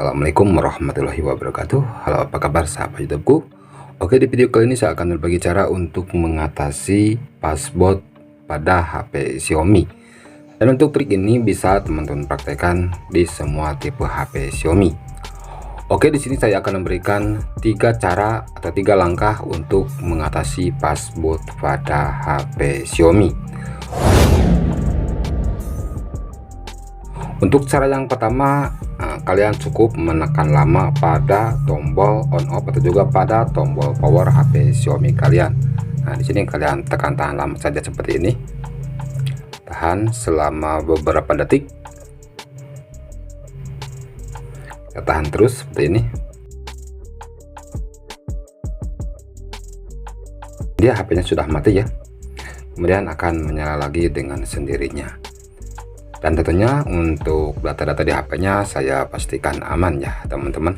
Assalamualaikum warahmatullahi wabarakatuh. Halo, apa kabar sahabat YouTubeku? Oke, di video kali ini saya akan berbagi cara untuk mengatasi password pada HP Xiaomi. Dan untuk trik ini bisa teman-teman praktekkan di semua tipe HP Xiaomi. Oke, di sini saya akan memberikan 3 cara atau 3 langkah untuk mengatasi password pada HP Xiaomi. Untuk cara yang pertama, kalian cukup menekan lama pada tombol on off atau juga pada tombol power HP Xiaomi kalian. Nah, di sini kalian tekan tahan lama saja seperti ini. Tahan selama beberapa detik. Kita tahan terus seperti ini. Dia HP-nya sudah mati ya. Kemudian akan menyala lagi dengan sendirinya. Dan tentunya untuk data-data di HP-nya saya pastikan aman ya teman-teman.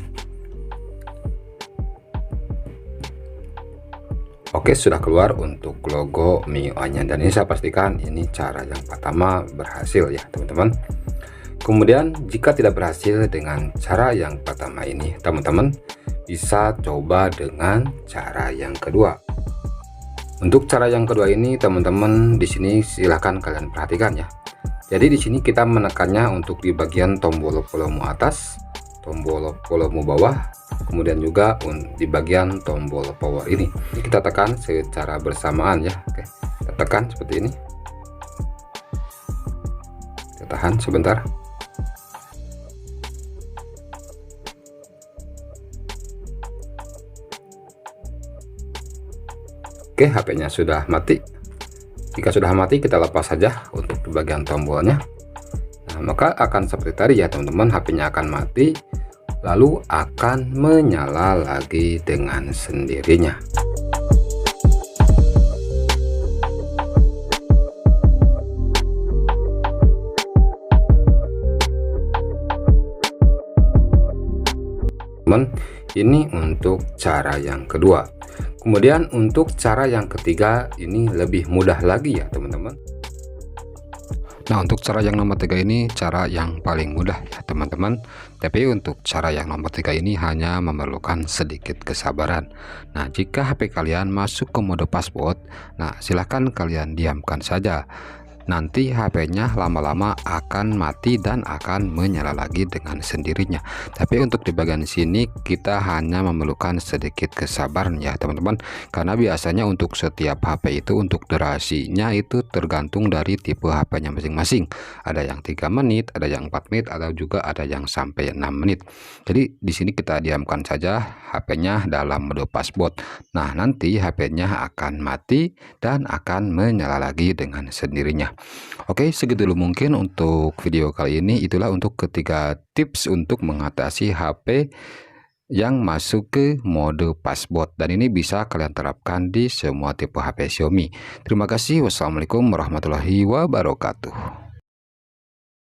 Oke, sudah keluar untuk logo MIUI-nya, dan ini saya pastikan ini cara yang pertama berhasil ya teman-teman. Kemudian jika tidak berhasil dengan cara yang pertama ini, teman-teman bisa coba dengan cara yang kedua. Untuk cara yang kedua ini teman-teman, di sini silahkan kalian perhatikan ya. Jadi di sini kita menekannya untuk di bagian tombol volume atas, tombol volume bawah, kemudian juga di bagian tombol power ini. Kita tekan secara bersamaan ya. Oke, kita tekan seperti ini. Kita tahan sebentar. Oke, HP-nya sudah mati. Jika sudah mati, kita lepas saja untuk di bagian tombolnya. Nah, maka akan seperti tadi ya teman-teman, HP-nya akan mati lalu akan menyala lagi dengan sendirinya. Teman, ini untuk cara yang kedua. Kemudian untuk cara yang ketiga ini lebih mudah lagi ya teman-teman. Nah, untuk cara yang nomor 3 ini cara yang paling mudah ya teman-teman. Tapi untuk cara yang nomor 3 ini hanya memerlukan sedikit kesabaran. Nah, jika HP kalian masuk ke mode password, nah silahkan kalian diamkan saja. Nanti HP-nya lama-lama akan mati dan akan menyala lagi dengan sendirinya. Tapi untuk di bagian sini kita hanya memerlukan sedikit kesabaran ya teman-teman, karena biasanya untuk setiap HP itu untuk durasinya itu tergantung dari tipe HP-nya masing-masing. Ada yang 3 menit, ada yang 4 menit, ada juga ada yang sampai 6 menit. Jadi di sini kita diamkan saja HP-nya dalam mode password. Nah, nanti HP-nya akan mati dan akan menyala lagi dengan sendirinya. Oke, segitu dulu mungkin untuk video kali ini. Itulah untuk ketiga tips untuk mengatasi HP yang masuk ke mode password, dan ini bisa kalian terapkan di semua tipe HP Xiaomi. Terima kasih. Wassalamualaikum warahmatullahi wabarakatuh.